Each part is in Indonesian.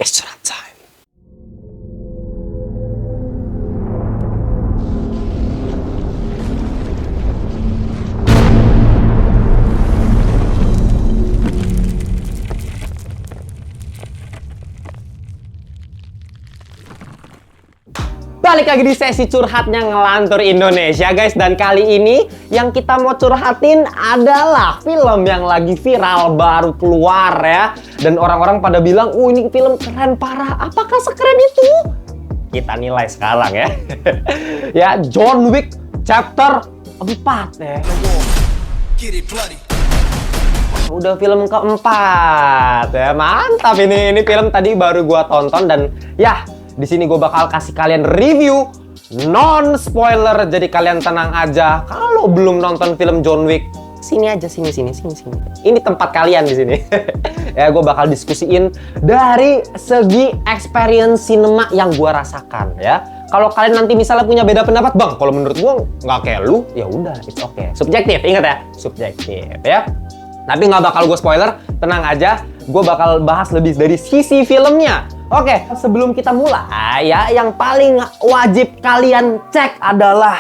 It's not time. Balik lagi di sesi curhatnya Ngelantur Indonesia guys. Dan kali ini yang kita mau curhatin adalah film yang lagi viral baru keluar ya. Dan orang-orang pada bilang, ini film keren parah. Apakah sekeren itu? Kita nilai sekarang ya. Ya, John Wick Chapter 4 ya. Udah film keempat ya. Mantap ini film tadi baru gua tonton dan ya di sini gue bakal kasih kalian review non spoiler, jadi kalian tenang aja. Kalau belum nonton film John Wick, sini aja, sini. Ini tempat kalian di sini. Ya, gue bakal diskusiin dari segi experience cinema yang gue rasakan ya. Kalau kalian nanti misalnya punya beda pendapat, bang, kalau menurut gue nggak kayak lu, ya udah, it's okay. Subjektif, ingat ya, subjektif ya. Tapi nggak bakal gue spoiler, tenang aja. Gue bakal bahas lebih dari sisi filmnya. Oke, sebelum kita mulai ya, yang paling wajib kalian cek adalah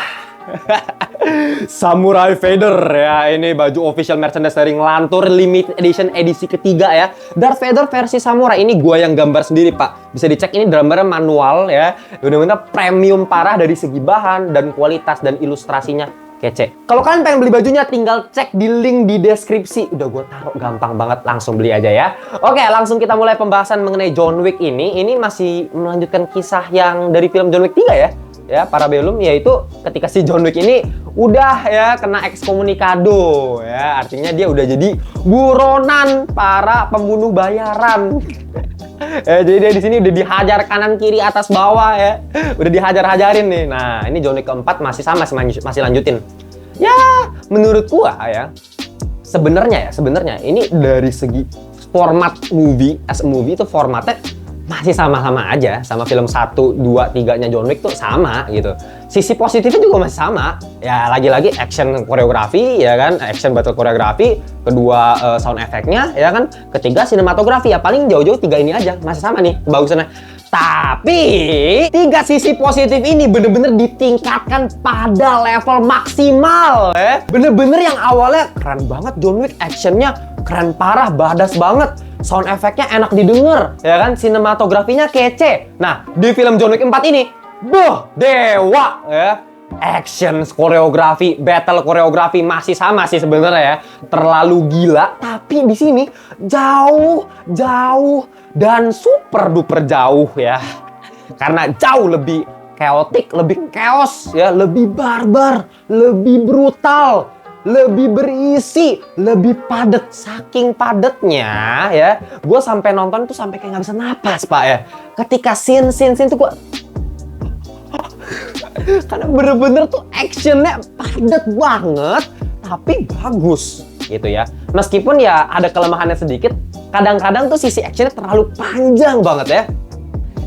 Samurai Vader ya. Ini baju official merchandise dari Ngelantur limited edition edisi ketiga ya. Darth Vader versi samurai ini gua yang gambar sendiri, Pak. Bisa dicek, ini gambarnya manual ya. Bener-bener premium parah dari segi bahan dan kualitas dan ilustrasinya kece. Kalau kalian pengen beli bajunya, tinggal cek di link di deskripsi. Udah gue taruh, gampang banget, langsung beli aja ya. Oke, langsung kita mulai pembahasan mengenai John Wick ini. Ini masih melanjutkan kisah yang dari film John Wick 3 ya. Ya, Parabellum, yaitu ketika si John Wick ini udah ya kena ekskomunikado ya. Artinya dia udah jadi buronan para pembunuh bayaran. Jadi dia di sini udah dihajar kanan kiri atas bawah ya, udah dihajar-hajarin nih. Nah, ini John Wick keempat masih sama, masih lanjutin. Ya, menurut gua ya, sebenarnya ini dari segi format movie, as a movie itu formatnya masih sama-sama aja sama film 1, 2, 3-nya John Wick tuh sama gitu. Sisi positifnya juga masih sama. Ya lagi-lagi action koreografi ya kan, action battle koreografi, kedua sound effect-nya ya kan, ketiga sinematografi ya paling jauh-jauh 3 ini aja masih sama nih kebagusannya. Tapi 3 sisi positif ini bener-bener ditingkatkan pada level maksimal ya. Bener-bener yang awalnya keren banget John Wick, actionnya keren parah, badass banget. Sound efeknya enak didengar, ya kan? Sinematografinya kece. Nah, di film John Wick 4 ini, dewa ya. Action, koreografi, battle koreografi masih sama sih sebenarnya ya. Terlalu gila, tapi di sini jauh dan super duper jauh ya. Karena jauh lebih chaotic, lebih chaos ya, lebih barbar, lebih brutal, lebih berisi, lebih padat. Saking padatnya ya, gue sampai nonton tuh sampai kayak nggak bisa napas, Pak ya. Ketika scene tuh gue karena bener-bener tuh actionnya padat banget, tapi bagus gitu ya. Meskipun ya ada kelemahannya sedikit, kadang-kadang tuh sisi actionnya terlalu panjang banget ya.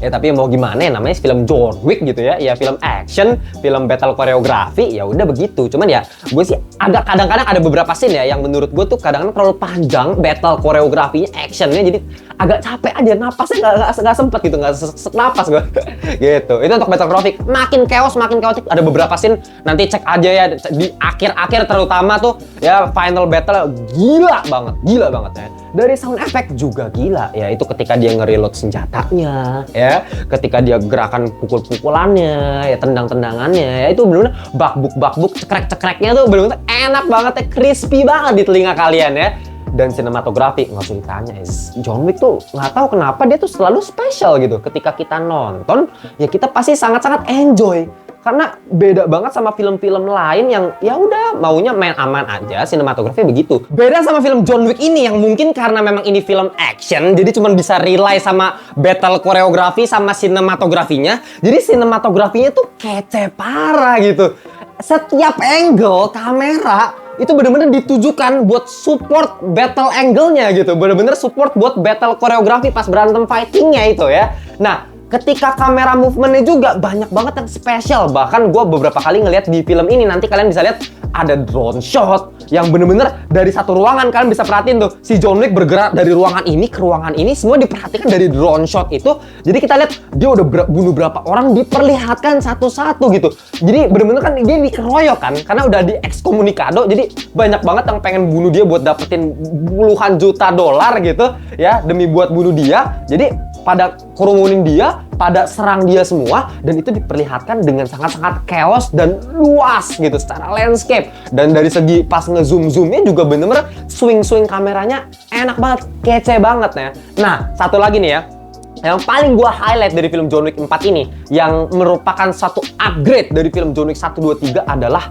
Ya tapi mau gimana ya, namanya film John Wick gitu ya. Ya film action, film battle koreografi, ya udah begitu. Cuman ya gue sih agak kadang-kadang ada beberapa scene ya yang menurut gue tuh kadang-kadang terlalu panjang battle koreografinya, actionnya, jadi agak capek aja, napasnya nggak sempet gitu, nggak napas gue. Gitu. Itu untuk battle koreografi. Makin chaos, makin chaotic. Ada beberapa scene, nanti cek aja ya di akhir-akhir terutama tuh ya, final battle gila banget ya. Dari sound effect juga gila ya, itu ketika dia nge-reload senjatanya ya, ketika dia gerakan pukul-pukulannya ya, tendang-tendangannya ya, itu bener-bener bakbuk cekrek-cekreknya tuh bener-bener enak banget ya, crispy banget di telinga kalian ya. Dan sinematografi nggak usah ditanya, John Wick tuh nggak tahu kenapa dia tuh selalu spesial gitu. Ketika kita nonton ya kita pasti sangat-sangat enjoy. Karena beda banget sama film-film lain yang ya udah maunya main aman aja, sinematografi begitu. Beda sama film John Wick ini yang mungkin karena memang ini film action, jadi cuma bisa rely sama battle koreografi sama sinematografinya. Jadi sinematografinya tuh kece parah gitu. Setiap angle kamera itu bener-bener ditujukan buat support battle angle-nya gitu. Bener-bener support buat battle koreografi pas berantem fighting-nya itu ya. Nah, ketika kamera movementnya juga banyak banget yang spesial. Bahkan gue beberapa kali ngeliat di film ini, nanti kalian bisa lihat ada drone shot yang bener-bener dari satu ruangan. Kalian bisa perhatiin tuh, si John Wick bergerak dari ruangan ini ke ruangan ini, semua diperhatikan dari drone shot itu. Jadi kita lihat dia udah bunuh berapa orang, diperlihatkan satu-satu gitu. Jadi bener-bener kan dia dikeroyok kan, karena udah di ekskomunikado. Jadi banyak banget yang pengen bunuh dia buat dapetin puluhan juta dolar gitu ya, demi buat bunuh dia. Jadi pada kerumunin dia, pada serang dia semua, dan itu diperlihatkan dengan sangat-sangat chaos dan luas gitu secara landscape. Dan dari segi pas ngezoom-zoomnya juga bener-bener swing-swing kameranya enak banget, kece banget ya. Nah, satu lagi nih ya, yang paling gua highlight dari film John Wick 4 ini, yang merupakan satu upgrade dari film John Wick 1, 2, 3 adalah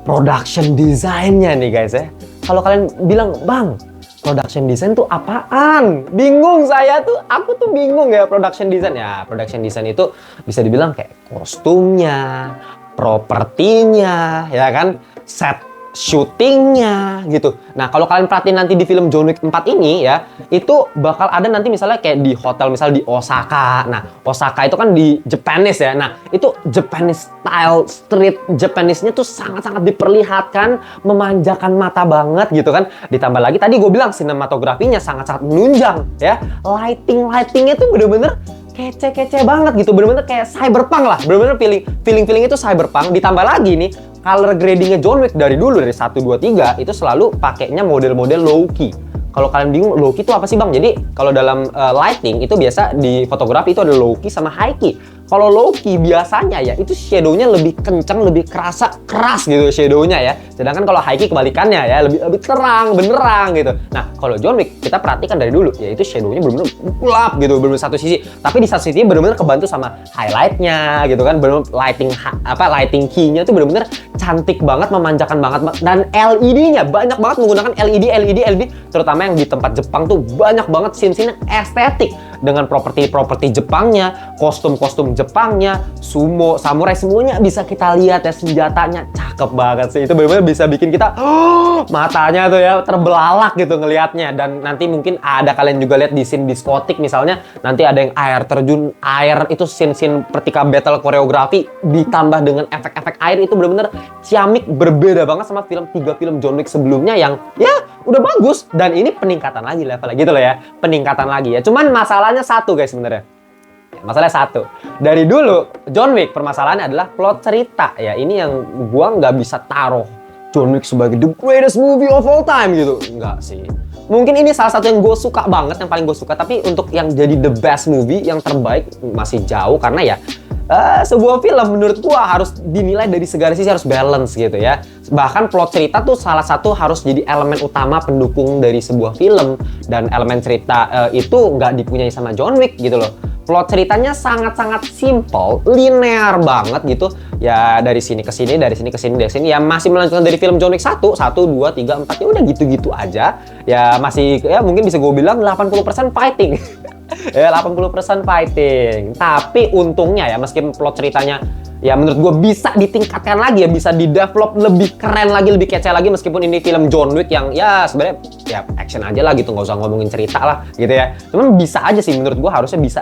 production design-nya nih guys ya. Kalau kalian bilang, "Bang, production design tuh apaan?" Bingung saya tuh, aku tuh bingung ya production design. Ya, production design itu bisa dibilang kayak kostumnya, propertinya, ya kan, set syutingnya gitu. Nah, kalau kalian perhatiin nanti di film John Wick 4 ini ya, itu bakal ada nanti misalnya kayak di hotel, misal di Osaka. Nah, Osaka itu kan di Japanese ya. Nah, itu Japanese style, street Japanese-nya tuh sangat-sangat diperlihatkan, memanjakan mata banget gitu kan. Ditambah lagi tadi gue bilang sinematografinya sangat-sangat menunjang ya. Lighting-lightingnya tuh bener-bener kece-kece banget gitu, bener-bener kayak cyberpunk lah, bener-bener feeling itu cyberpunk. Ditambah lagi nih, color gradingnya John Wick dari dulu, dari 1, 2, 3 itu selalu pakainya model-model low key. Kalau kalian bingung, low key itu apa sih bang? Jadi kalau dalam lighting itu biasa di fotografi itu ada low key sama high key. Kalau low key biasanya ya itu shadow-nya lebih kenceng, lebih keras gitu shadow-nya ya. Sedangkan kalau high key kebalikannya ya, lebih terang, benerang gitu. Nah, kalau John Wick kita perhatikan dari dulu ya itu shadow-nya bener-bener gelap gitu, bener-bener satu sisi. Tapi di satu sisi bener-bener kebantu sama highlight-nya gitu kan, bener-bener lighting key-nya tuh bener-bener cantik banget, memanjakan banget. Dan LED-nya banyak banget menggunakan LED, terutama yang di tempat Jepang tuh banyak banget scene-scene estetik dengan properti Jepangnya, kostum-kostum Jepangnya, sumo, samurai, semuanya bisa kita lihat ya, senjatanya cakep banget sih. Itu benar-benar bisa bikin kita matanya tuh ya terbelalak gitu ngelihatnya. Dan nanti mungkin ada kalian juga lihat di scene diskotik misalnya, nanti ada yang air terjun, air itu scene ketika battle koreografi ditambah dengan efek-efek air, itu benar-benar ciamik, berbeda banget sama 3 film John Wick sebelumnya yang ya udah bagus. Dan ini peningkatan lagi levelnya gitu loh ya, peningkatan lagi ya. Cuman masalahnya satu guys sebenarnya. Masalahnya satu, dari dulu John Wick permasalahannya adalah plot cerita ya. Ini yang gua nggak bisa taruh John Wick sebagai the greatest movie of all time gitu, nggak sih. Mungkin ini salah satu yang gue suka banget, yang paling gue suka, tapi untuk yang jadi the best movie, yang terbaik masih jauh. Karena ya sebuah film menurut gua harus dinilai dari segala sisi, harus balance gitu ya. Bahkan plot cerita tuh salah satu harus jadi elemen utama pendukung dari sebuah film. Dan elemen cerita itu nggak dipunyai sama John Wick gitu loh. Plot ceritanya sangat-sangat simple, linear banget gitu. Ya dari sini ke sini, dari sini ke sini, dari sini. Ya masih melanjutkan dari film John Wick 1, 2, 3, 4. Ya udah gitu-gitu aja. Ya masih, ya mungkin bisa gue bilang 80% fighting. Ya 80% fighting. Tapi untungnya ya, meskipun plot ceritanya ya menurut gue bisa ditingkatkan lagi ya, bisa di-develop lebih keren lagi, lebih kece lagi, meskipun ini film John Wick yang ya sebenarnya ya action aja lah gitu, nggak usah ngomongin cerita lah gitu ya. Cuman bisa aja sih menurut gue, harusnya bisa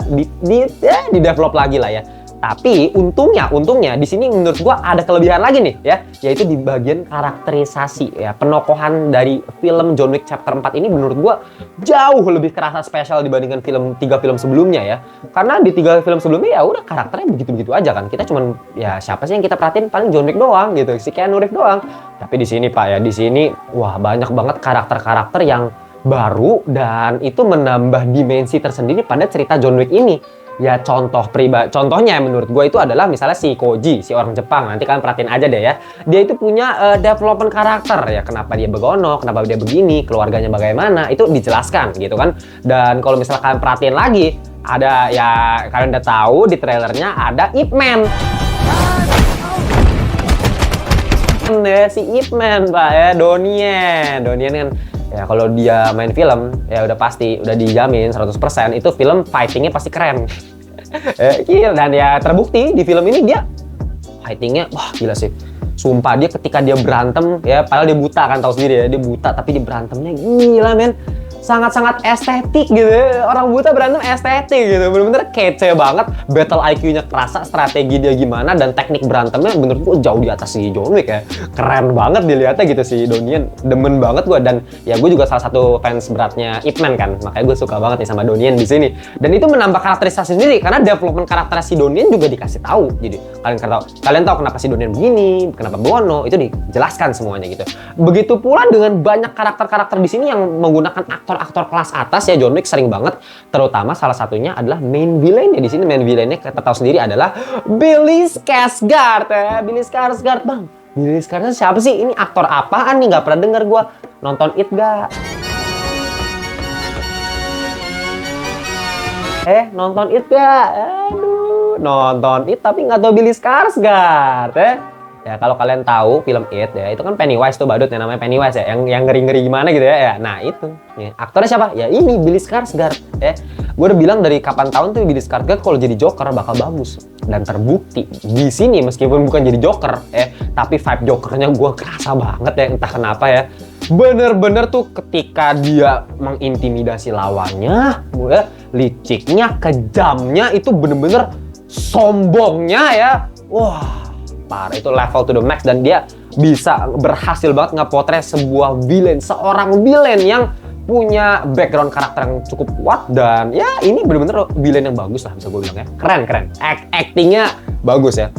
di-develop lagi lah ya. Tapi untungnya di sini menurut gua ada kelebihan lagi nih ya, yaitu di bagian karakterisasi ya. Penokohan dari film John Wick Chapter 4 ini menurut gua jauh lebih kerasa spesial dibandingkan 3 film sebelumnya ya. Karena di 3 film sebelumnya ya udah karakternya begitu-begitu aja kan. Kita cuman ya siapa sih yang kita perhatiin, paling John Wick doang gitu, si Keanu Reeves doang. Tapi di sini Pak ya, di sini wah banyak banget karakter-karakter yang baru dan itu menambah dimensi tersendiri pada cerita John Wick ini. Ya contohnya menurut gue itu adalah misalnya si Koji, si orang Jepang. Nanti kalian perhatiin aja deh ya. Dia itu punya development karakter ya. Kenapa dia begono, kenapa dia begini, keluarganya bagaimana, itu dijelaskan gitu kan. Dan kalau misalnya kalian perhatiin lagi, ada ya kalian udah tahu di trailernya ada Ip Man. Si Ip Man Pak ya, Donnie kan. Ya kalau dia main film ya udah pasti, udah dijamin 100% itu film fightingnya pasti keren. Dan ya terbukti di film ini dia fightingnya wah gila sih. Sumpah dia ketika dia berantem ya, padahal dia buta kan, tahu sendiri ya, dia buta tapi dia berantemnya gila men. sangat-sangat estetik gitu. Orang buta berantem estetik gitu. Bener-bener kece banget. Battle IQ-nya kerasa, strategi dia gimana, dan teknik berantemnya menurut gue jauh di atas si John Wick ya. Keren banget dilihatnya gitu si Donnie Yen. Demen banget gue, dan ya gue juga salah satu fans beratnya Ip Man kan. Makanya gue suka banget nih sama Donnie Yen di sini. Dan itu menambah karakterisasi sendiri karena development karakter si Donnie Yen juga dikasih tahu. Jadi kalian tahu kenapa si Donnie Yen begini, kenapa Bono, itu dijelaskan semuanya gitu. Begitu pula dengan banyak karakter-karakter di sini yang menggunakan aktor-aktor kelas atas ya. John Wick sering banget, terutama salah satunya adalah main villain-nya di sini. Main villain-nya kita tahu sendiri adalah Billy Skarsgård ya. Billy Skarsgård, Bang. Billy Skarsgård siapa sih? Ini aktor apaan nih? Gak pernah denger gua. Nonton It gak? Nonton It gak? Aduh, nonton It tapi nggak tahu Billy Skarsgård ya. Kalau kalian tahu film It ya, itu kan Pennywise tuh, badut yang namanya Pennywise ya, yang ngeri-ngeri gimana gitu ya. Nah itu ya, aktornya siapa? Ya ini Billy Skarsgård ya. Gue udah bilang dari kapan tahun tuh Billy Skarsgård kalau jadi Joker bakal bagus, dan terbukti di sini meskipun bukan jadi Joker ya, tapi vibe Jokernya gue kerasa banget ya, entah kenapa ya. Bener-bener tuh ketika dia mengintimidasi lawannya, liciknya, kejamnya, itu bener-bener sombongnya ya. Wah, parah, itu level to the max, dan dia bisa berhasil banget ngepotret sebuah villain, seorang villain yang punya background karakter yang cukup kuat, dan ya ini bener-bener villain yang bagus lah bisa gue bilang ya. Keren. Actingnya bagus ya.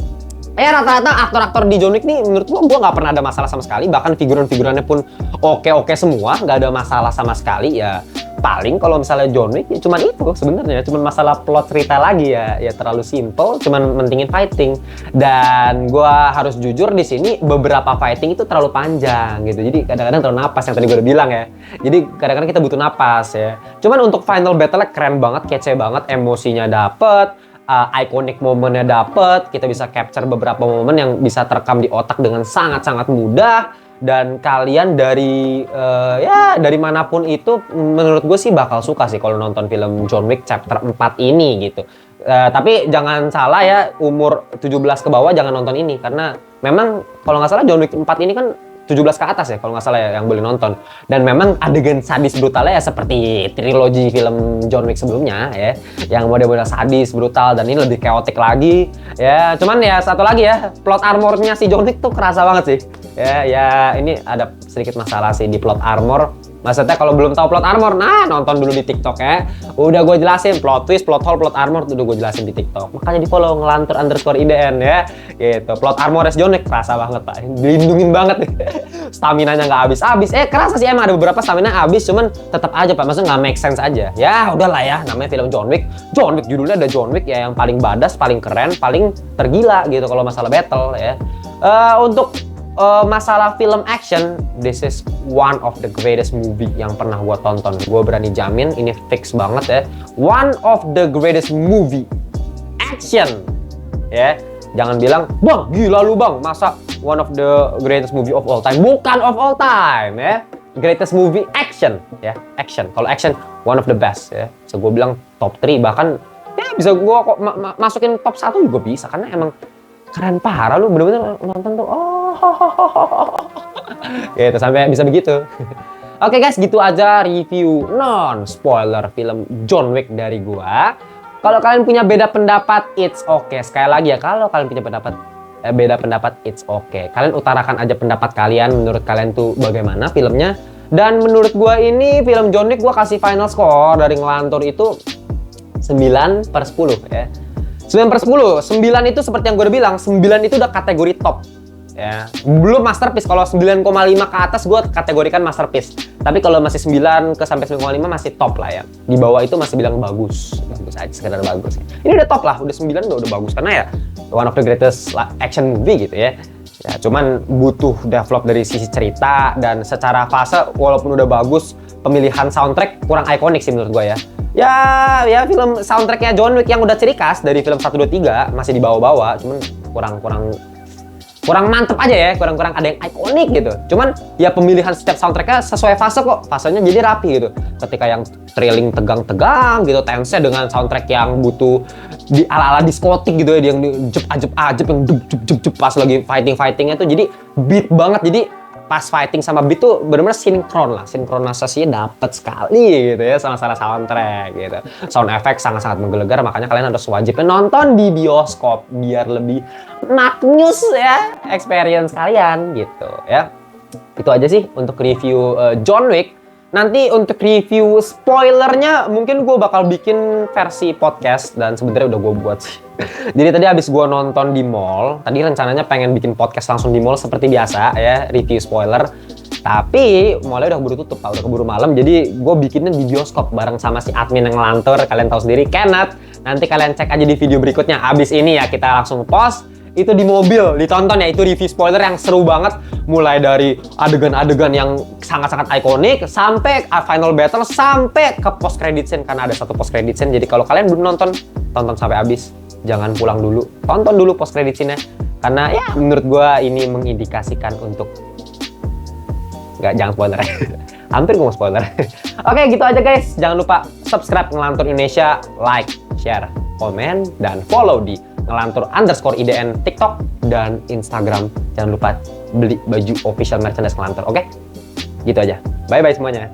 Rata-rata aktor-aktor di John Wick nih menurut gue nggak pernah ada masalah sama sekali, bahkan figuran-figurannya pun oke semua, nggak ada masalah sama sekali ya. Paling kalau misalnya John Wick ya cuman itu sebenarnya, cuman masalah plot cerita lagi ya terlalu simple, cuman mentingin fighting. Dan gue harus jujur di sini beberapa fighting itu terlalu panjang gitu, jadi kadang-kadang terlalu napas, yang tadi gue udah bilang ya. Jadi kadang-kadang kita butuh napas ya. Cuman untuk final battle keren banget, kece banget, emosinya dapet, iconic momennya dapet, kita bisa capture beberapa momen yang bisa terekam di otak dengan sangat-sangat mudah. Dan kalian dari dari manapun itu menurut gue sih bakal suka sih kalau nonton film John Wick chapter 4 ini gitu. Tapi jangan salah ya, umur 17 ke bawah jangan nonton ini, karena memang kalau nggak salah John Wick 4 ini kan 17 ke atas ya kalau nggak salah ya yang boleh nonton. Dan memang adegan sadis brutalnya ya seperti trilogi film John Wick sebelumnya ya, yang model-model sadis, brutal, dan ini lebih chaotic lagi ya. Cuman ya satu lagi ya, plot armornya si John Wick tuh kerasa banget sih ya. Ini ada sedikit masalah sih di plot armor. Maksudnya kalau belum tahu plot armor, nah nonton dulu di TikTok ya. Udah gue jelasin plot twist, plot hole, plot armor tuh udah gue jelasin di TikTok. Makanya di follow ngelantur_IDN ya. Gitu. Plot armor John Wick kerasa banget Pak. Dilindungin banget nih. Stamina-nya nggak habis-habis. Kerasa sih emang ada beberapa stamina habis, cuman tetap aja Pak. Maksudnya nggak make sense aja. Ya udahlah ya, namanya film John Wick. John Wick judulnya ada John Wick ya, yang paling badass, paling keren, paling tergila gitu kalau masalah battle ya. Untuk masalah film action, this is one of the greatest movie yang pernah gue tonton. Gue berani jamin ini fix banget ya. One of the greatest movie action ya. Jangan bilang, bang gila lu bang, masa one of the greatest movie of all time? Bukan of all time ya. Greatest movie action ya, action. Kalau action, one of the best ya. So gue bilang top 3, bahkan ya bisa gue kok masukin top 1 juga bisa, karena emang keren parah lu, bener-bener nonton tuh gitu sampai bisa begitu. Oke guys, gitu aja review non spoiler film John Wick dari gua. Kalau kalian punya beda pendapat, it's okay. Sekali lagi ya, kalau kalian punya beda pendapat, it's okay. Kalian utarakan aja pendapat kalian, menurut kalian tuh bagaimana filmnya. Dan menurut gua ini film John Wick, gua kasih final score dari ngelantur itu 9/10 ya. 9/10, 9 itu seperti yang gue udah bilang, 9 itu udah kategori top ya. Belum masterpiece, kalau 9,5 ke atas gue kategorikan masterpiece. Tapi kalau masih 9 ke sampai 9,5 masih top lah ya. Di bawah itu masih bilang bagus aja, sekedar bagus. Ini udah top lah, udah 9 udah bagus, karena ya one of the greatest action movie gitu ya. Ya cuman butuh develop dari sisi cerita, dan secara fase walaupun udah bagus, pemilihan soundtrack kurang ikonik sih menurut gue ya. Ya film soundtracknya John Wick yang udah ciri khas dari film 1, 2, 3 masih dibawa-bawa, cuman kurang mantep aja ya, kurang ada yang ikonik gitu. Cuman ya pemilihan setiap soundtracknya sesuai fase kok, fasenya jadi rapi gitu. Ketika yang thrilling tegang-tegang gitu, tense dengan soundtrack yang butuh di ala-ala diskotik gitu ya, yang jep ajep yang jep pas lagi fightingnya tuh jadi beat banget. Jadi pas fighting sama beat tuh bener-bener sinkron lah, sinkronisasinya dapet sekali gitu ya sama soundtrack gitu. Sound effect sangat-sangat menggelegar, makanya kalian harus wajib nonton di bioskop biar lebih maknyus ya experience kalian gitu ya. Itu aja sih untuk review John Wick. Nanti untuk review spoilernya mungkin gue bakal bikin versi podcast dan sebenarnya udah gue buat sih. Jadi tadi abis gue nonton di mall, tadi rencananya pengen bikin podcast langsung di mall seperti biasa ya, review spoiler. Tapi mallnya udah keburu tutup Pak, udah keburu malam. Jadi gue bikinnya di bioskop bareng sama si admin yang ngelantur, kalian tahu sendiri, Kenneth. Nanti kalian cek aja di video berikutnya. Abis ini ya kita langsung post. Itu di mobil, ditonton ya, itu review spoiler yang seru banget. Mulai dari adegan-adegan yang sangat-sangat ikonik, sampai final battle, sampai ke post credit scene. Karena ada satu post credit scene, jadi kalau kalian belum nonton, tonton sampai habis. Jangan pulang dulu, tonton dulu post credit scene-nya. Karena ya menurut gua ini mengindikasikan untuk... jangan spoiler. Hampir gue mau spoiler. Oke, gitu aja guys. Jangan lupa subscribe Ngelantur Indonesia, like, share, komen, dan follow di Ngelantur_IDN TikTok dan Instagram. Jangan lupa beli baju official merchandise Ngelantur, oke? Gitu aja. Bye-bye semuanya.